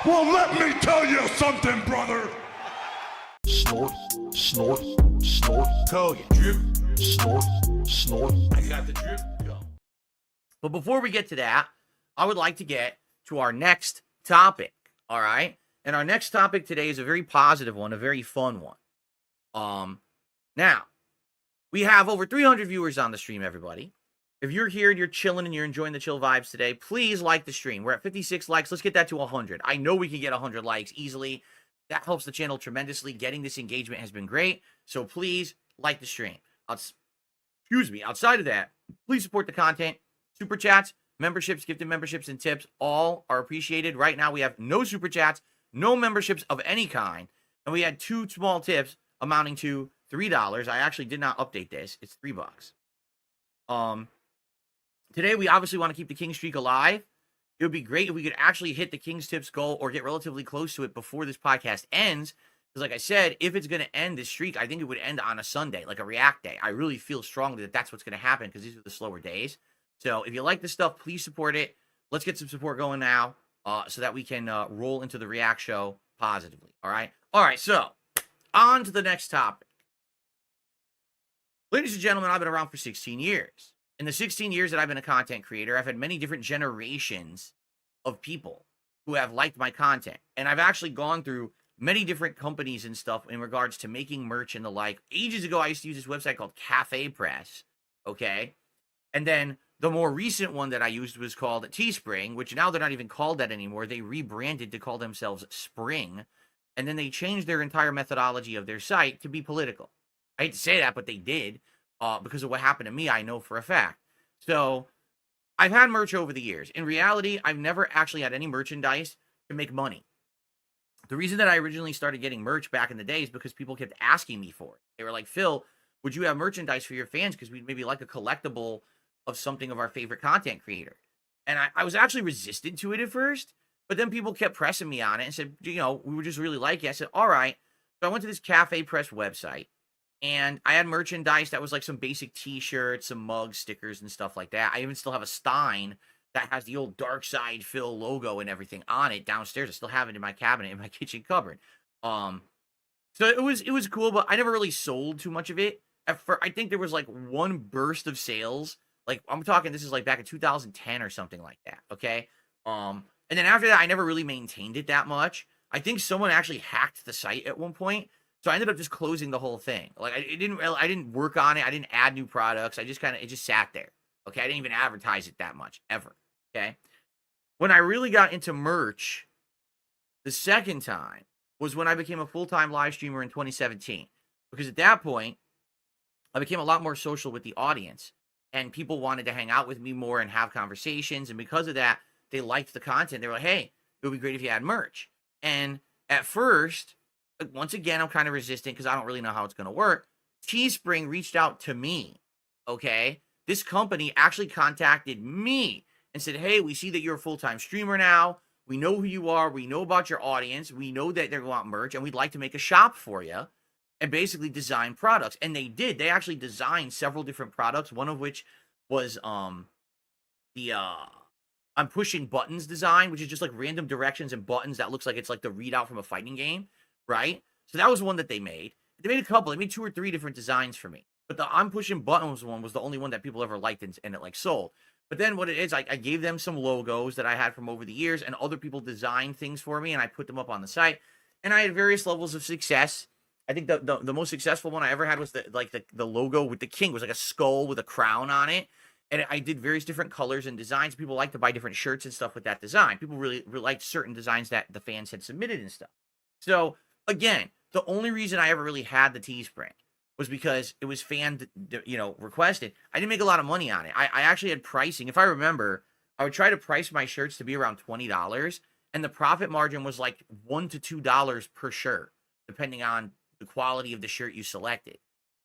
Well, let me tell you something, brother. Snort, snort, snort. Kogan. Drip. Snort, snort. I got the drip. Go. But before we get to that, I would like to get to our next topic. All right. And our next topic today is a very positive one, a very fun one. Now, we have over 300 viewers on the stream, everybody. If you're here and you're chilling and you're enjoying the chill vibes today, please like the stream. We're at 56 likes. Let's get that to 100. I know we can get 100 likes easily. That helps the channel tremendously. Getting this engagement has been great. So please like the stream. Outside of that, please support the content. Super chats, memberships, gifted memberships, and tips all are appreciated. Right now, we have no super chats, no memberships of any kind. And we had 2 small tips amounting to $3. I actually did not update this. It's $3. Today, we obviously want to keep the King streak alive. It would be great if we could actually hit the King's Tips goal or get relatively close to it before this podcast ends. Because like I said, if it's going to end this streak, I think it would end on a Sunday, like a React day. I really feel strongly that that's what's going to happen because these are the slower days. So if you like this stuff, please support it. Let's get some support going now so that we can roll into the React show positively. All right? All right, so on to the next topic. Ladies and gentlemen, I've been around for 16 years. In the 16 years that I've been a content creator, I've had many different generations of people who have liked my content. And I've actually gone through many different companies and stuff in regards to making merch and the like. Ages ago, I used to use this website called Cafe Press, okay? And then the more recent one that I used was called Teespring, which now they're not even called that anymore. They rebranded to call themselves Spring. And then they changed their entire methodology of their site to be political. I hate to say that, but they did. Because of what happened to me, I know for a fact. So I've had merch over the years. In reality, I've never actually had any merchandise to make money. The reason that I originally started getting merch back in the day is because people kept asking me for it. They were like, Phil, would you have merchandise for your fans? Because we'd maybe like a collectible of something of our favorite content creator. And I was actually resistant to it at first, but then people kept pressing me on it and said, you know, we would just really like it. I said, all right. So I went to this Cafe Press website. And I had merchandise that was like some basic t-shirts, some mugs, stickers, and stuff like that. I even still have a Stein that has the old Darksydephil logo and everything on it downstairs. I still have it in my cabinet in my kitchen cupboard. So it was cool, but I never really sold too much of it. I think there was like one burst of sales. Like I'm talking, this is like back in 2010 or something like that. Okay. And then after that, I never really maintained it that much. I think someone actually hacked the site at one point. So I ended up just closing the whole thing. Like I didn't work on it. I didn't add new products. It just sat there. Okay. I didn't even advertise it that much ever. Okay. When I really got into merch the second time was when I became a full-time live streamer in 2017. Because at that point, I became a lot more social with the audience and people wanted to hang out with me more and have conversations. And because of that, they liked the content. They were like, hey, it would be great if you had merch. And at first, once again, I'm kind of resistant because I don't really know how it's going to work. Teespring reached out to me, okay? This company actually contacted me and said, hey, we see that you're a full-time streamer now. We know who you are. We know about your audience. We know that they want merch, and we'd like to make a shop for you and basically design products. And they did. They actually designed several different products, one of which was the I'm pushing buttons design, which is just like random directions and buttons that looks like it's like the readout from a fighting game. Right? So that was one that they made. They made a couple. They made 2 or 3 different designs for me. But the I'm pushing buttons one was the only one that people ever liked and it like sold. But then what it is, I gave them some logos that I had from over the years and other people designed things for me and I put them up on the site. And I had various levels of success. I think the most successful one I ever had was the logo with the king. It was like a skull with a crown on it. And I did various different colors and designs. People like to buy different shirts and stuff with that design. People really liked certain designs that the fans had submitted and stuff. So again, the only reason I ever really had the Teespring was because it was fan, requested. I didn't make a lot of money on it. I actually had pricing. If I remember, I would try to price my shirts to be around $20, and the profit margin was like $1 to $2 per shirt, depending on the quality of the shirt you selected.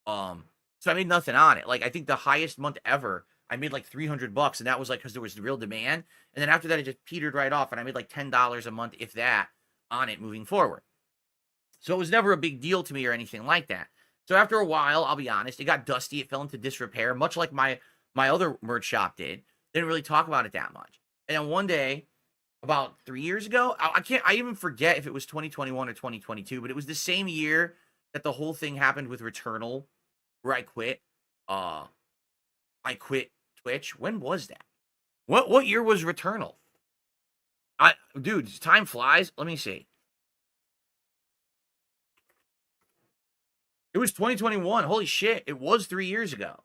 So I made nothing on it. Like I think the highest month ever, I made like $300, and that was like because there was real demand. And then after that, it just petered right off, and I made like $10 a month, if that, on it moving forward. So it was never a big deal to me or anything like that. So after a while, I'll be honest, it got dusty. It fell into disrepair, much like my other merch shop did. Didn't really talk about it that much. And then one day, about 3 years ago. I even forget if it was 2021 or 2022, but it was the same year that the whole thing happened with Returnal, where I quit. I quit Twitch. When was that? What year was Returnal? Dude, time flies. Let me see. It was 2021. Holy shit! It was 3 years ago.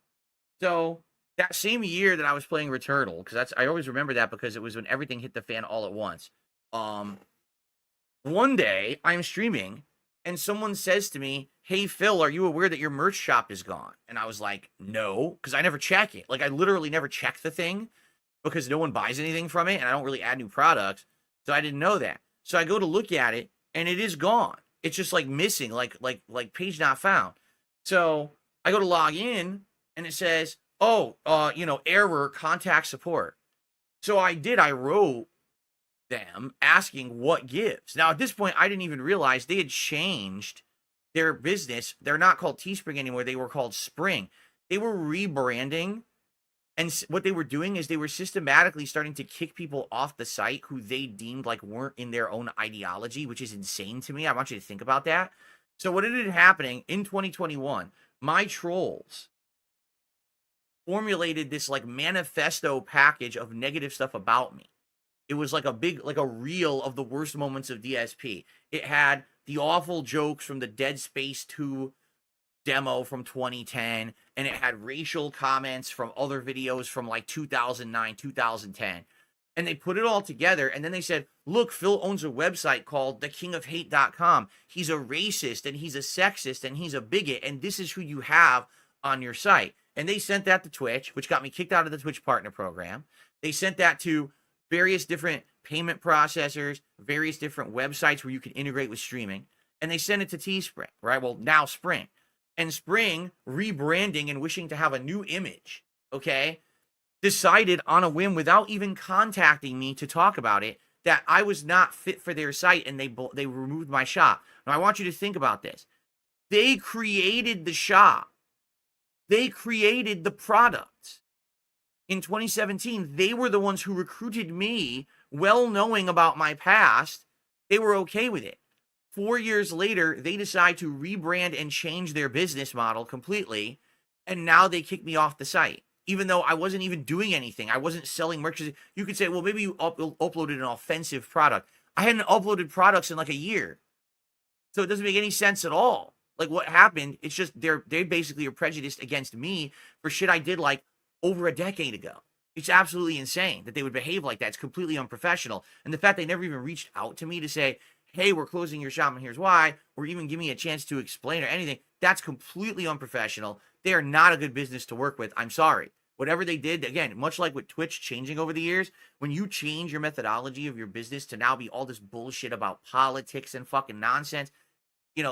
So that same year that I was playing Returnal, because I always remember that because it was when everything hit the fan all at once. One day I'm streaming and someone says to me, "Hey Phil, are you aware that your merch shop is gone?" And I was like, "No," because I never check it. Like I literally never check the thing because no one buys anything from it and I don't really add new products. So I didn't know that. So I go to look at it and it is gone. It's just like missing, like page not found. So I go to log in and it says, "Oh, error, contact support." So I wrote them asking what gives. Now at this point, I didn't even realize they had changed their business. They're not called Teespring anymore. They were called Spring. They were rebranding. And what they were doing is they were systematically starting to kick people off the site who they deemed like weren't in their own ideology, which is insane to me. I want you to think about that. So what ended up happening in 2021, my trolls formulated this like manifesto package of negative stuff about me. It was like a reel of the worst moments of DSP. It had the awful jokes from the Dead Space 2 demo from 2010, and it had racial comments from other videos from like 2009, 2010. And they put it all together, and then they said, "Look, Phil owns a website called thekingofhate.com. He's a racist, and he's a sexist, and he's a bigot, and this is who you have on your site." And they sent that to Twitch, which got me kicked out of the Twitch partner program. They sent that to various different payment processors, various different websites where you can integrate with streaming, and they sent it to Teespring, right? Well, now Spring. And Spring, rebranding and wishing to have a new image, okay, decided on a whim without even contacting me to talk about it that I was not fit for their site, and they removed my shop. Now, I want you to think about this. They created the shop. They created the product. In 2017, they were the ones who recruited me, well knowing about my past. They were okay with it. 4 years later, they decide to rebrand and change their business model completely, and now they kick me off the site, even though I wasn't even doing anything. I wasn't selling merch. You could say, well, maybe you uploaded an offensive product. I hadn't uploaded products in like a year, so it doesn't make any sense at all. Like what happened, it's just they basically are prejudiced against me for shit I did like over a decade ago. It's absolutely insane that they would behave like that. It's completely unprofessional. And the fact they never even reached out to me to say, "Hey, we're closing your shop and here's why," or even give me a chance to explain or anything, that's completely unprofessional. They are not a good business to work with. I'm sorry. Whatever they did, again, much like with Twitch changing over the years, when you change your methodology of your business to now be all this bullshit about politics and fucking nonsense,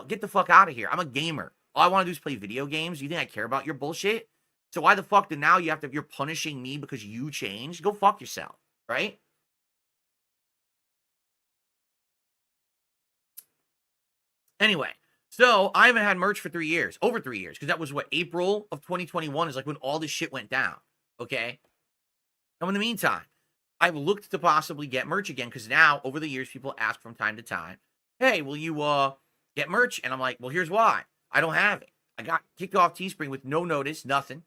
get the fuck out of here. I'm a gamer. All I want to do is play video games. You think I care about your bullshit? So why the fuck do now you're punishing me because you changed? Go fuck yourself, right? Anyway, so I haven't had merch for 3 years, over 3 years, because that was what, April of 2021 is like when all this shit went down, okay? Now, in the meantime, I've looked to possibly get merch again because now, over the years, people ask from time to time, "Hey, will you get merch?" And I'm like, well, here's why. I don't have it. I got kicked off Teespring with no notice, nothing.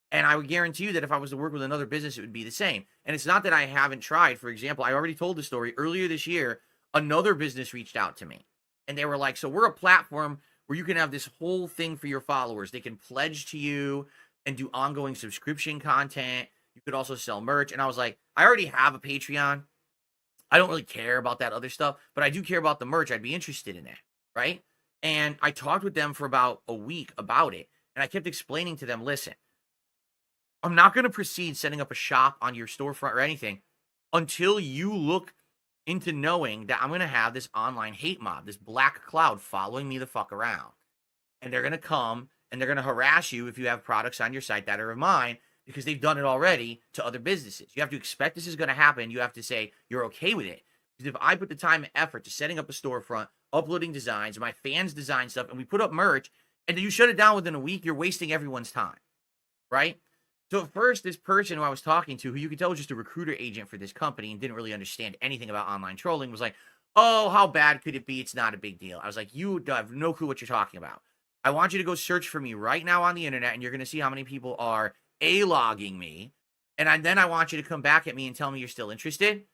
And I would guarantee you that if I was to work with another business, it would be the same. And it's not that I haven't tried. For example, I already told the story earlier this year. Another business reached out to me and they were like, "So we're a platform where you can have this whole thing for your followers. They can pledge to you and do ongoing subscription content. You could also sell merch." And I was like, I already have a Patreon. I don't really care about that other stuff, but I do care about the merch. I'd be interested in that, right? And I talked with them for about a week about it. And I kept explaining to them, listen, I'm not going to proceed setting up a shop on your storefront or anything until you look into knowing that I'm going to have this online hate mob, this black cloud following me the fuck around. And they're going to come and they're going to harass you if you have products on your site that are of mine, because they've done it already to other businesses. You have to expect this is going to happen. You have to say you're okay with it. Because if I put the time and effort to setting up a storefront, uploading designs, my fans design stuff, and we put up merch, and then you shut it down within a week, you're wasting everyone's time, right? So at first, this person who I was talking to, who you could tell was just a recruiter agent for this company and didn't really understand anything about online trolling, was like, "Oh, how bad could it be? It's not a big deal." I was like, "You have no clue what you're talking about. I want you to go search for me right now on the internet, and you're going to see how many people are A-logging me. And then I want you to come back at me and tell me you're still interested."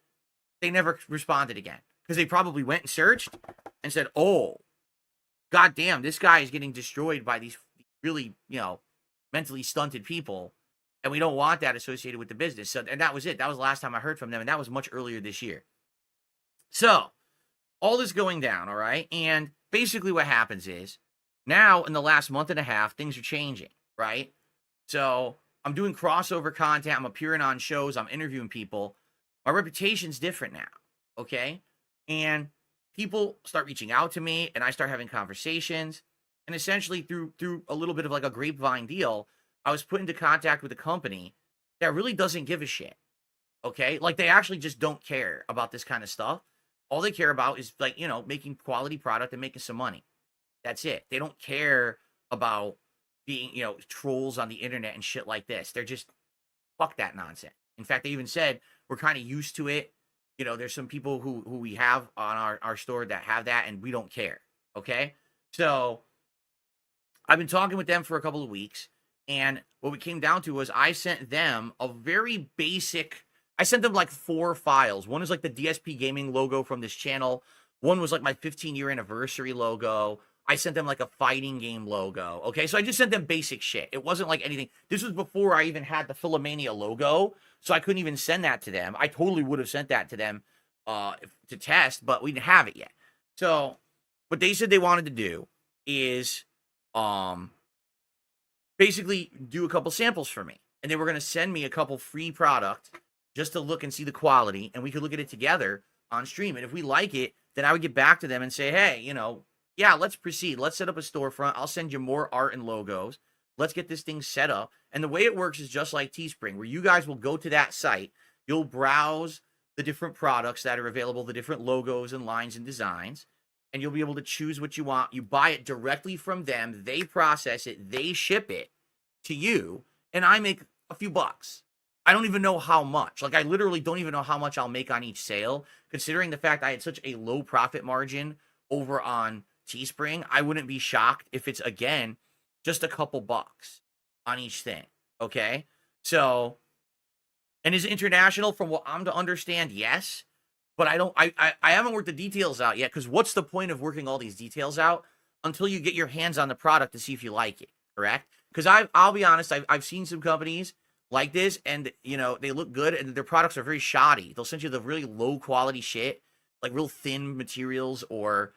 They never responded again because they probably went and searched and said, "Oh, goddamn, this guy is getting destroyed by these really, mentally stunted people. And we don't want that associated with the business." So, and that was it. That was the last time I heard from them. And that was much earlier this year. So all this going down. All right. And basically what happens is now in the last month and a half, things are changing. Right. So I'm doing crossover content. I'm appearing on shows. I'm interviewing people. My reputation's different now. Okay. And people start reaching out to me and I start having conversations. And essentially through a little bit of like a grapevine deal, I was put into contact with a company that really doesn't give a shit. Okay. Like they actually just don't care about this kind of stuff. All they care about is like, making quality product and making some money. That's it. They don't care about being, trolls on the internet and shit like this. They're just fuck that nonsense. In fact, they even said we're kind of used to it. There's some people who we have on our store that have that and we don't care. Okay. So I've been talking with them for a couple of weeks. And what we came down to was I sent them a very basic, I sent them like 4 files. One is like the DSP gaming logo from this channel. One was like my 15-year anniversary logo. I sent them like a fighting game logo. Okay, so I just sent them basic shit. It wasn't like anything. This was before I even had the Philomania logo, so I couldn't even send that to them. I totally would have sent that to them to test, but we didn't have it yet. So what they said they wanted to do is basically do a couple samples for me. And they were going to send me a couple free product just to look and see the quality. And we could look at it together on stream. And if we like it, then I would get back to them and say, "Hey, yeah, let's proceed. Let's set up a storefront. I'll send you more art and logos. Let's get this thing set up." And the way it works is just like Teespring, where you guys will go to that site. You'll browse the different products that are available, the different logos and lines and designs. And you'll be able to choose what you want. You buy it directly from them. They process it. They ship it to you. And I make a few bucks. I don't even know how much. Like, I literally don't even know how much I'll make on each sale. Considering the fact I had such a low profit margin over on Teespring, I wouldn't be shocked if it's, again, just a couple bucks on each thing. Okay? So, and is it international from what I'm to understand? Yes. But I haven't worked the details out yet, because what's the point of working all these details out until you get your hands on the product to see if you like it, correct? Because I'll be honest, I've seen some companies like this, and they look good, and their products are very shoddy. They'll send you the really low quality shit, like real thin materials, or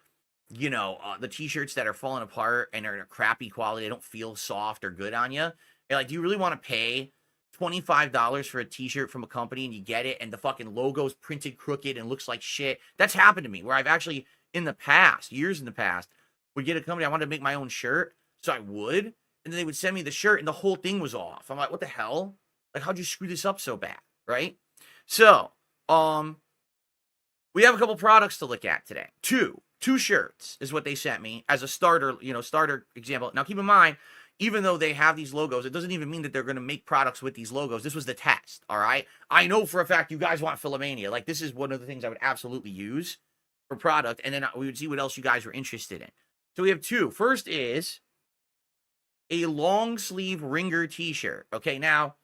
the t-shirts that are falling apart and are crappy quality. They don't feel soft or good on you. And like, do you really want to pay $25 for a t-shirt from a company and you get it and the fucking logo's printed crooked and looks like shit? That's happened to me, where I've actually in the past, years in the past, would get a company, I wanted to make my own shirt, so I would, and then they would send me the shirt and the whole thing was off. I'm like, what the hell? Like, how'd you screw this up so bad, right? So, we have a couple products to look at today. Two shirts is what they sent me as a starter example. Now, keep in mind, even though they have these logos, it doesn't even mean that they're going to make products with these logos. This was the test, all right? I know for a fact you guys want Philomania. Like, this is one of the things I would absolutely use for product, and then we would see what else you guys were interested in. So we have 2. First is a long sleeve ringer t-shirt. Okay, now,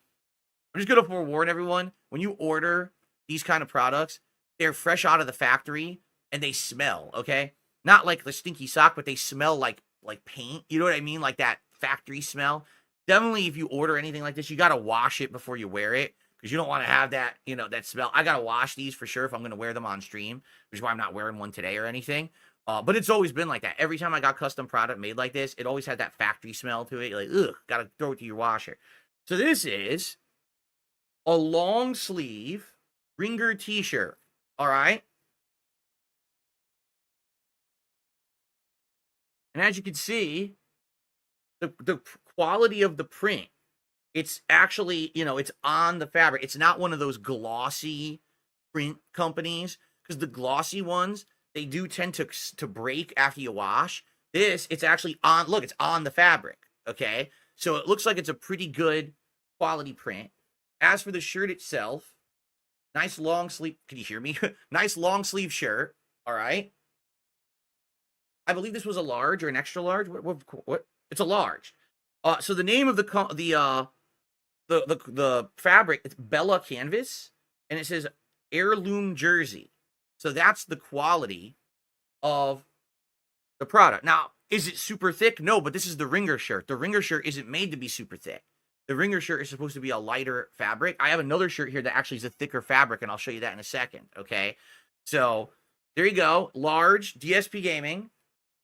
I'm just going to forewarn everyone, when you order these kind of products, they're fresh out of the factory, and they smell, okay? Not like the stinky sock, but they smell like paint. You know what I mean? Like that factory smell. Definitely, if you order anything like this, you got to wash it before you wear it, because you don't want to have that, that smell. I got to wash these for sure if I'm going to wear them on stream, which is why I'm not wearing one today or anything. But it's always been like that. Every time I got custom product made like this, it always had that factory smell to it. You're like, ugh, got to throw it to your washer. So this is a long sleeve ringer t-shirt. All right. And as you can see, the quality of the print, it's actually, it's on the fabric. It's not one of those glossy print companies, because the glossy ones, they do tend to break after you wash. This, it's actually on, look, it's on the fabric, okay? So it looks like it's a pretty good quality print. As for the shirt itself, nice long sleeve. Can you hear me? Nice long sleeve shirt. All right. I believe this was a large or an extra large. What? It's a large. So the name of the fabric, it's Bella Canvas, and it says heirloom jersey. So that's the quality of the product. Now, is it super thick? No, but this is the Ringer shirt. The Ringer shirt isn't made to be super thick. The Ringer shirt is supposed to be a lighter fabric. I have another shirt here that actually is a thicker fabric, and I'll show you that in a second, okay? So there you go. Large, DSP Gaming,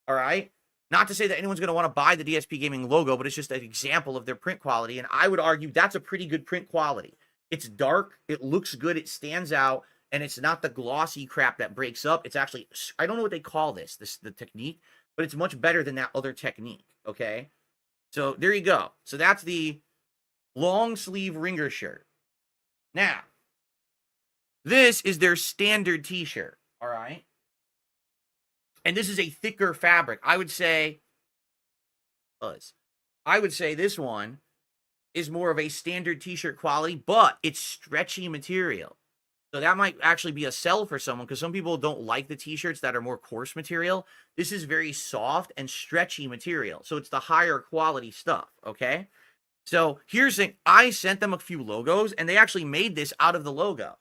all right? Not to say that anyone's going to want to buy the DSP Gaming logo, but it's just an example of their print quality, and I would argue that's a pretty good print quality. It's dark, it looks good, it stands out, and it's not the glossy crap that breaks up. It's actually, I don't know what they call this the technique, but it's much better than that other technique, okay? So there you go. So that's the long sleeve Ringer shirt. Now, this is their standard t-shirt, all right? And this is a thicker fabric. I would say this one is more of a standard t-shirt quality, but it's stretchy material. So that might actually be a sell for someone, because some people don't like the t-shirts that are more coarse material. This is very soft and stretchy material. So it's the higher quality stuff, okay? So here's the thing. I sent them a few logos, and they actually made this out of the logo.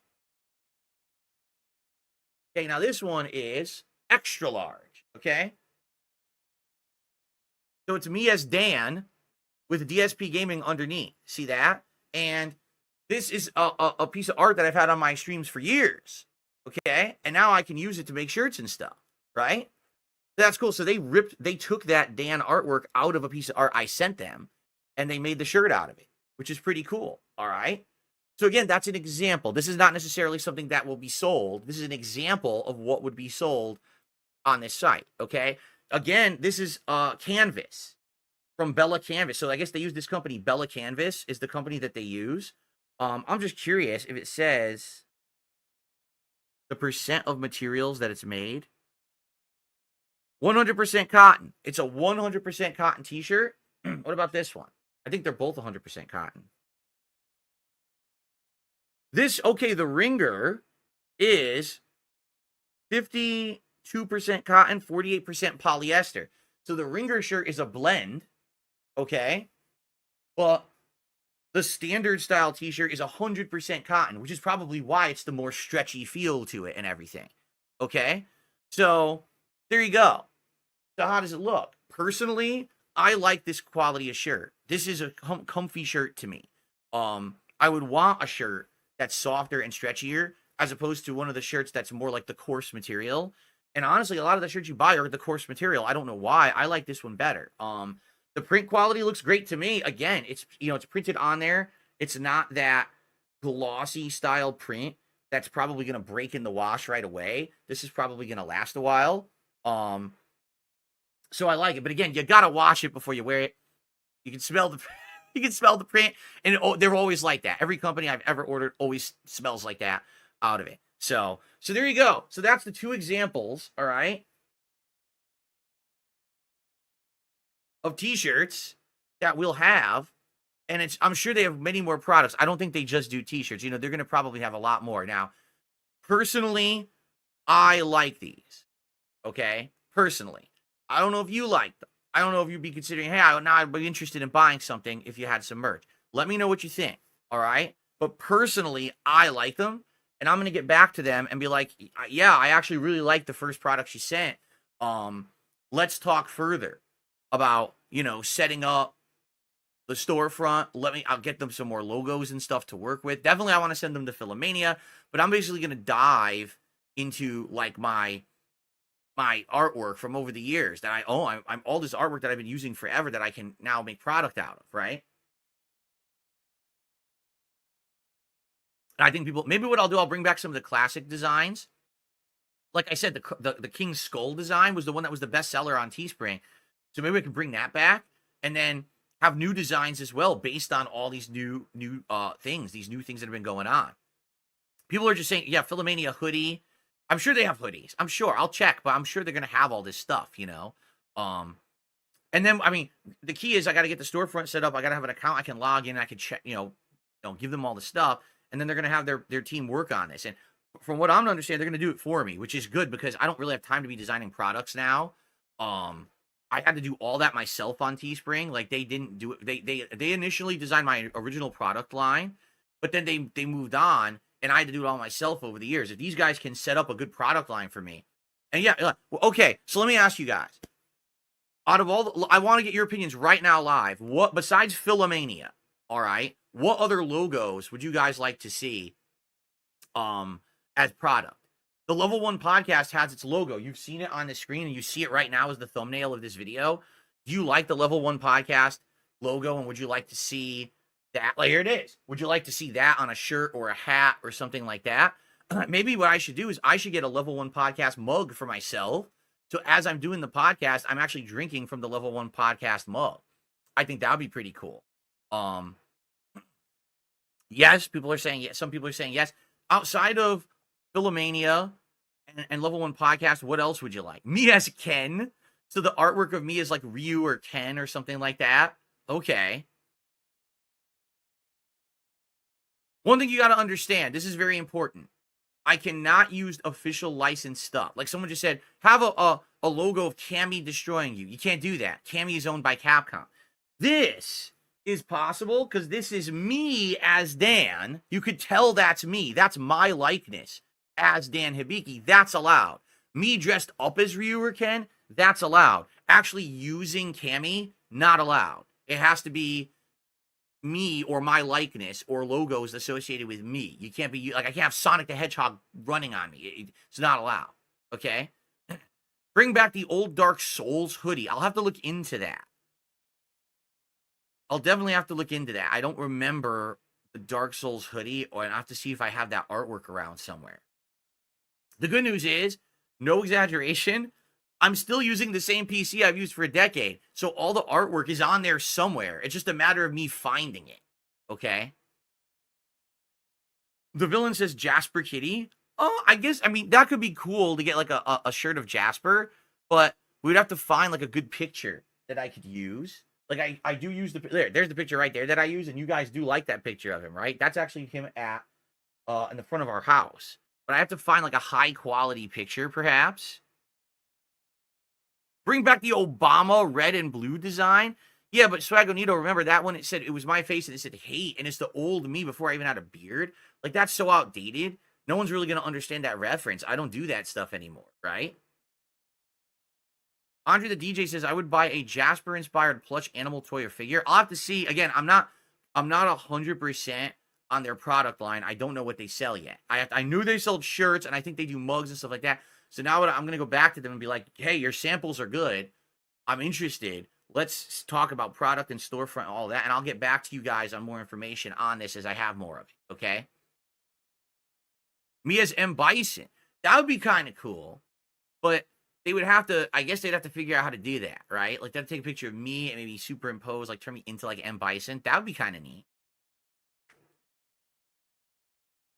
Okay, now this one is extra large, okay? So it's me as Dan with DSP Gaming underneath. See that? And this is a piece of art that I've had on my streams for years, okay? And now I can use it to make shirts and stuff, right? That's cool. So they took that Dan artwork out of a piece of art I sent them, and they made the shirt out of it, which is pretty cool, all right? So again, that's an example. This is not necessarily something that will be sold. This is an example of what would be sold on this site, okay? Again, this is Canvas from Bella Canvas. So I guess they use this company. Bella Canvas is the company that they use. I'm just curious if it says the percent of materials that it's made. 100% cotton. It's a 100% cotton t-shirt. What about this one? I think they're both 100% cotton. This, okay, the Ringer is 52% cotton, 48% polyester. So the Ringer shirt is a blend, okay? But the standard style t-shirt is 100% cotton, which is probably why it's the more stretchy feel to it and everything, okay? So there you go. So how does it look? Personally, I like this quality of shirt. This is a comfy shirt to me. I would want a shirt that's softer and stretchier, as opposed to one of the shirts that's more like the coarse material. And honestly, a lot of the shirts you buy are the coarse material. I don't know why. I like this one better. The print quality looks great to me. Again, it's printed on there. It's not that glossy style print that's probably going to break in the wash right away. This is probably going to last a while. So I like it. But again, you got to wash it before you wear it. You can smell the print, and they're always like that. Every company I've ever ordered always smells like that out of it. So there you go. So that's the two examples, all right, of t-shirts that we'll have. And I'm sure they have many more products. I don't think they just do t-shirts. They're going to probably have a lot more. Now, personally, I like these, okay? Personally. I don't know if you like them. I don't know if you'd be considering, hey, I'd be interested in buying something if you had some merch. Let me know what you think, all right? But personally, I like them, and I'm going to get back to them and be like, yeah, I actually really like the first product you sent. Let's talk further about, setting up the storefront. I'll get them some more logos and stuff to work with. Definitely, I want to send them to Philomania, but I'm basically going to dive into, like, my artwork from over the years that I own. I'm all this artwork that I've been using forever that I can now make product out of, right? And I think maybe what I'll do, I'll bring back some of the classic designs. Like I said, the King's Skull design was the one that was the best seller on Teespring. So maybe we can bring that back and then have new designs as well based on all these new things, these new things that have been going on. People are just saying, yeah, Philomania hoodie. I'm sure they have hoodies. I'm sure. I'll check, but I'm sure they're going to have all this stuff, And then, the key is I got to get the storefront set up. I got to have an account I can log in. I can check, give them all the stuff, and then they're going to have their team work on this. And from what I'm to understand, they're going to do it for me, which is good because I don't really have time to be designing products now. I had to do all that myself on Teespring. Like they didn't do it. They initially designed my original product line, but then they moved on, and I had to do it all myself over the years. If these guys can set up a good product line for me, and yeah, well, okay. So let me ask you guys. Out of all, I want to get your opinions right now live. What besides Philomania? All right. What other logos would you guys like to see as product? The Level 1 podcast has its logo. You've seen it on the screen, and you see it right now as the thumbnail of this video. Do you like the Level 1 podcast logo, and would you like to see that? Like, here it is. Would you like to see that on a shirt or a hat or something like that? Maybe what I should do is I should get a Level 1 podcast mug for myself. So as I'm doing the podcast, I'm actually drinking from the Level 1 podcast mug. I think that would be pretty cool. Yes, people are saying yes. Some people are saying yes. Outside of Philomania and Level 1 podcast, what else would you like? Me as Ken. So the artwork of me is like Ryu or Ken or something like that. Okay. One thing you got to understand, this is very important. I cannot use official licensed stuff. Like someone just said, have a logo of Cammy destroying you. You can't do that. Cammy is owned by Capcom. This is possible because this is me as Dan. You could tell that's me. That's my likeness as Dan Hibiki. That's allowed. Me dressed up as Ryu or Ken, that's allowed. Actually using Cammy, not allowed. It has to be me or my likeness or logos associated with me. You can't be like, I can't have Sonic the Hedgehog running on me. It's not allowed. Okay. Bring back the old Dark Souls hoodie. I'll have to look into that. I'll definitely have to look into that. I don't remember the Dark Souls hoodie, or I have to see if I have that artwork around somewhere. The good news is, no exaggeration, I'm still using the same PC I've used for a decade. So all the artwork is on there somewhere. It's just a matter of me finding it. Okay? The villain says Jasper Kitty. Oh, I guess, I mean, that could be cool to get like a shirt of Jasper, but we'd have to find like a good picture that I could use. Like I do use there's the picture right there that I use, and you guys do like that picture of him, right? That's actually him at in the front of our house. But I have to find like a high quality picture, perhaps. Bring back the Obama red and blue design. Yeah, but Swagonito, remember that one? It said it was my face and it said hate, and it's the old me before I even had a beard. Like that's so outdated. No one's really gonna understand that reference. I don't do that stuff anymore, right? Andre the DJ says, I would buy a Jasper-inspired plush animal toy or figure. I'll have to see. Again, I'm not 100% on their product line. I don't know what they sell yet. I knew they sold shirts, and I think they do mugs and stuff like that. So now I'm going to go back to them and be like, hey, your samples are good. I'm interested. Let's talk about product and storefront, all that, and I'll get back to you guys on more information on this as I have more of it, okay? Me as M. Bison. That would be kind of cool, but they would have to, I guess they'd have to figure out how to do that, right? Like, they'd take a picture of me and maybe superimpose, like, turn me into, like, M. Bison. That would be kind of neat.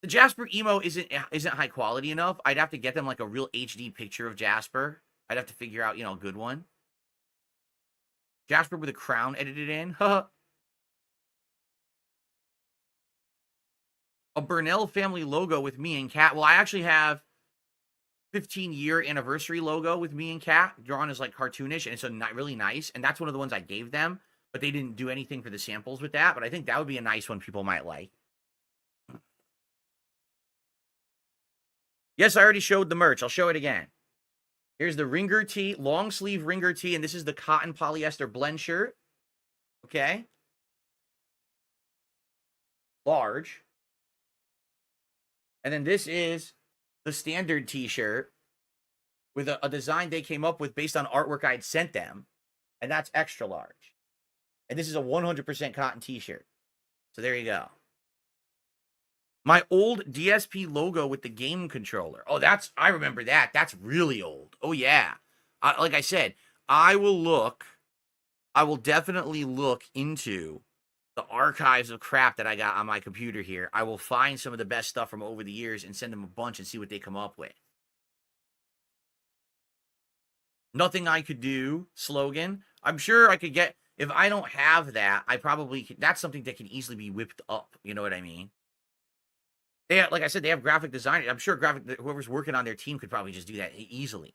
The Jasper emo isn't high quality enough. I'd have to get them, like, a real HD picture of Jasper. I'd have to figure out, a good one. Jasper with a crown edited in. A Burnell family logo with me and Cat. Well, I actually have 15-year anniversary logo with me and Cat drawn as like cartoonish, and it's really nice, and that's one of the ones I gave them, but they didn't do anything for the samples with that, but I think that would be a nice one people might like. Yes, I already showed the merch. I'll show it again. Here's the Ringer tee, long sleeve Ringer tee, and this is the cotton polyester blend shirt. Okay. Large. And then this is the standard t-shirt with a design they came up with based on artwork I'd sent them, and that's extra large. And this is a 100% cotton t-shirt. So there you go. My old DSP logo with the game controller. Oh, I remember that. That's really old. Oh, yeah. Like I said, I will definitely look into the archives of crap that I got on my computer here. I will find some of the best stuff from over the years and send them a bunch and see what they come up with. Nothing I could do slogan. I'm sure I could get, if I don't have that, I probably that's something that can easily be whipped up. You know what I mean? They have, like I said, they have graphic design. I'm sure whoever's working on their team could probably just do that easily.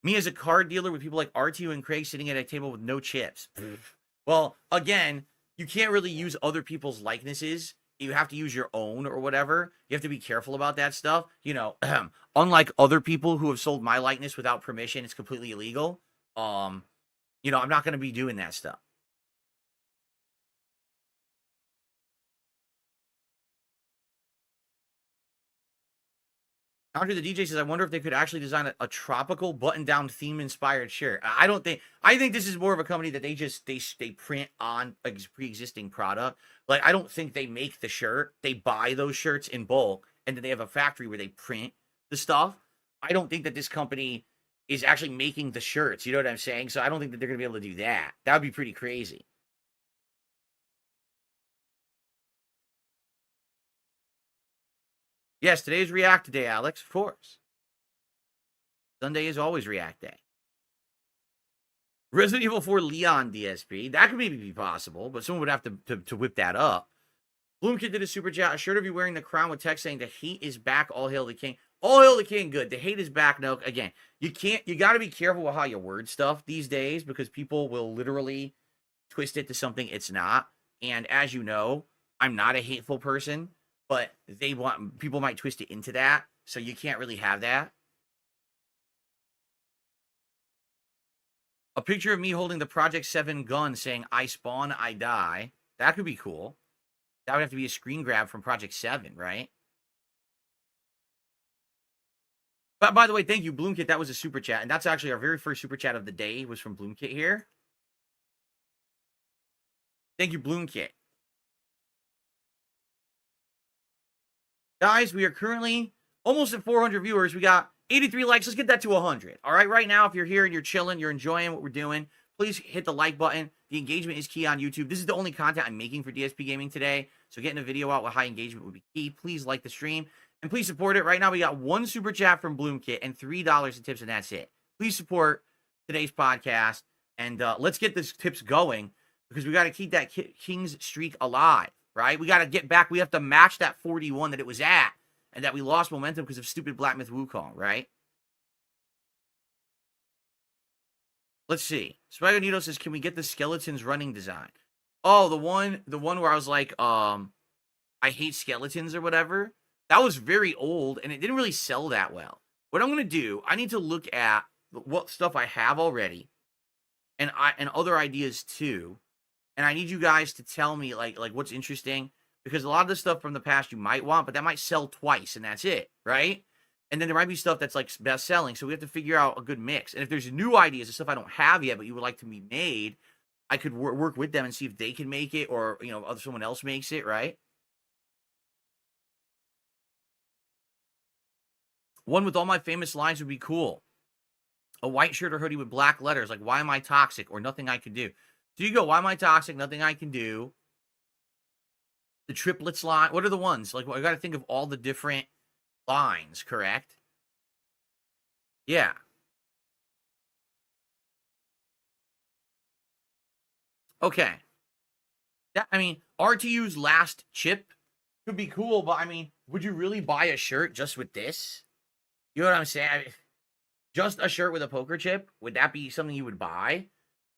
Me as a card dealer with people like RTU and Craig sitting at a table with no chips. Well, again, you can't really use other people's likenesses. You have to use your own or whatever. You have to be careful about that stuff. You know, unlike other people who have sold my likeness without permission, it's completely illegal. You know, I'm not going to be doing that stuff. Andre the DJ says, I wonder if they could actually design a tropical button-down theme-inspired shirt. I think this is more of a company that they print on a pre-existing product. Like, I don't think they make the shirt. They buy those shirts in bulk, and then they have a factory where they print the stuff. I don't think that this company is actually making the shirts. You know what I'm saying? So I don't think that they're going to be able to do that. That would be pretty crazy. Yes, today is React Day, Alex, of course. Sunday is always React Day. Resident Evil 4 Leon DSP. That could maybe be possible, but someone would have to whip that up. Bloomkid did a super chat. A shirt of you wearing the crown with text saying the hate is back. All hail the king. All hail the king. Good. The hate is back. No, again, you got to be careful with how you word stuff these days because people will literally twist it to something it's not. And as you know, I'm not a hateful person, but people might twist it into that. So you can't really have that. A picture of me holding the Project 7 gun saying, I spawn, I die. That could be cool. That would have to be a screen grab from Project 7, right? But by the way, thank you, Bloomkit. That was a super chat. And that's actually our very first super chat of the day was from Bloomkit here. Thank you, Bloomkit. Guys, we are currently almost at 400 viewers. We got 83 likes. Let's get that to 100. All right, right now, if you're here and you're chilling, you're enjoying what we're doing, please hit the like button. The engagement is key on YouTube. This is the only content I'm making for DSP Gaming today. So getting a video out with high engagement would be key. Please like the stream and please support it. Right now, we got one super chat from Bloomkit and $3 in tips, and that's it. Please support today's podcast and let's get this tips going because we got to keep that King's streak alive, right? We got to get back. We have to match that 41 that it was at and that we lost momentum because of stupid Black Myth Wukong, right? Let's see. Spaganito says, can we get the skeletons running design? Oh, the one where I was like, I hate skeletons or whatever. That was very old and it didn't really sell that well. What I'm going to do, I need to look at what stuff I have already and other ideas too. And I need you guys to tell me like what's interesting because a lot of the stuff from the past you might want, but that might sell twice and that's it, right? And then there might be stuff that's like best selling. So we have to figure out a good mix. And if there's new ideas and stuff I don't have yet, but you would like to be made, I could work with them and see if they can make it or, you know, someone else makes it, right? One with all my famous lines would be cool. A white shirt or hoodie with black letters like, why am I toxic or nothing I can do? So you go, why am I toxic? Nothing I can do. The triplets line. What are the ones? Like, I got to think of all the different lines, correct? Yeah. Okay. Yeah, I mean, RTU's last chip could be cool, but I mean, would you really buy a shirt just with this? You know what I'm saying? I mean, just a shirt with a poker chip? Would that be something you would buy?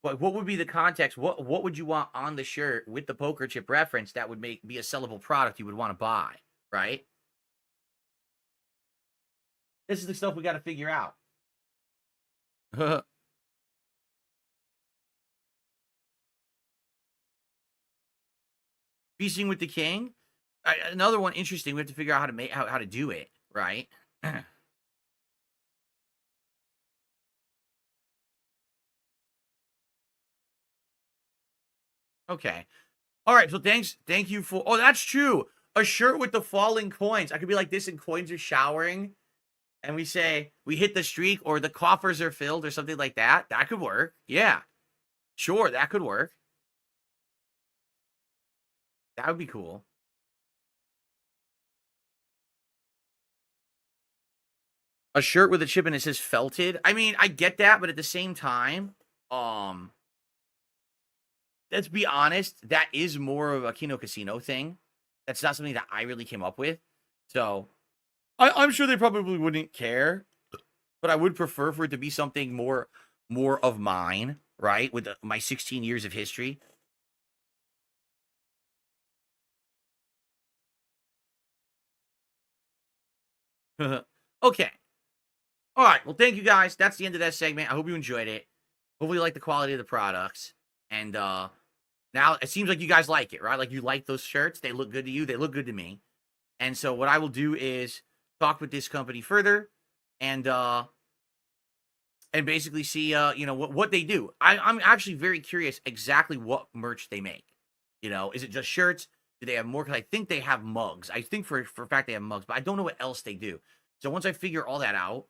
But what would be the context? What would you want on the shirt with the poker chip reference that would be a sellable product you would want to buy, right? This is the stuff we got to figure out. Feasting with the King. Another one interesting. We have to figure out how to make how to do it, right? Okay. All right. So thank you for. Oh, that's true. A shirt with the falling coins. I could be like this, and coins are showering, and we say we hit the streak, or the coffers are filled, or something like that. That could work. Yeah. Sure, that could work. That would be cool. a shirt with a chip and it says felted. I mean, I get that, but at the same time, let's be honest, that is more of a Kino Casino thing. That's not something that I really came up with. So I'm sure they probably wouldn't care, but I would prefer for it to be something more of mine, right? With my 16 years of history. Okay. All right. Well, thank you guys. That's the end of that segment. I hope you enjoyed it. Hopefully you like the quality of the products. And now it seems like you guys like it, right? Like you like those shirts. They look good to you. They look good to me. And so what I will do is talk with this company further and basically see, what they do. I'm actually very curious exactly what merch they make. Is it just shirts? Do they have more? Because I think they have mugs. I think for a fact they have mugs, but I don't know what else they do. So once I figure all that out,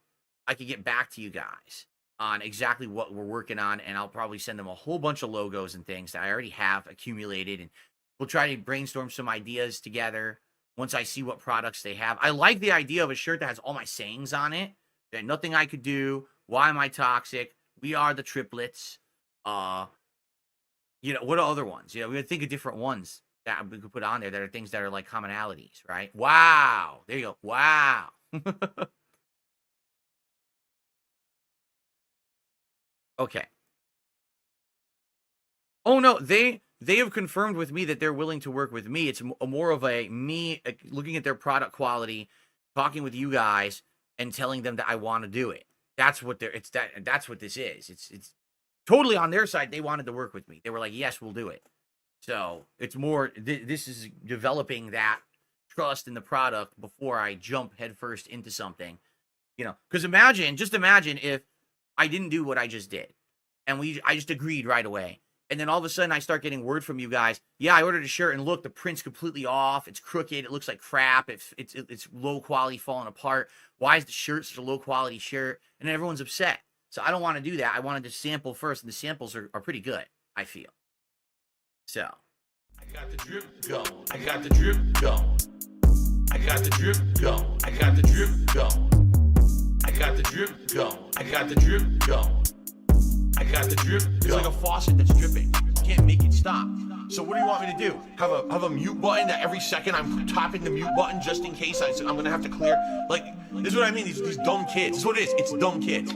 I can get back to you guys on exactly what we're working on, and I'll probably send them a whole bunch of logos and things that I already have accumulated, and we'll try to brainstorm some ideas together once I see what products they have. I like the idea of a shirt that has all my sayings on it. There's nothing I could do. Why am I toxic? We are the triplets. What are other ones? We would think of different ones that we could put on there that are things that are like commonalities, right? Wow. There you go. Wow. Okay. Oh no, they have confirmed with me that they're willing to work with me. It's more of me looking at their product quality, talking with you guys, and telling them that I want to do it. That's what that's what this is. It's totally on their side. They wanted to work with me. They were like, yes, we'll do it. So it's more, this is developing that trust in the product before I jump headfirst into something, because just imagine if I didn't do what I just did and I just agreed right away. And then all of a sudden I start getting word from you guys. Yeah, I ordered a shirt and look, the print's completely off. It's crooked. It looks like crap. It's low quality, falling apart. Why is the shirt such a low quality shirt? And then everyone's upset. So I don't want to do that. I wanted to sample first, and the samples are pretty good, I feel. So. I got the drip going. I got the drip going. I got the drip going. I got the drip going. I got the drip going. I got the drip going. I got the drip going. It's like a faucet that's dripping. You can't make it stop. So what do you want me to do? Have a mute button that every second I'm tapping the mute button just in case I'm gonna have to clear? Like, this is what I mean. These dumb kids. This is what it is. It's dumb kids.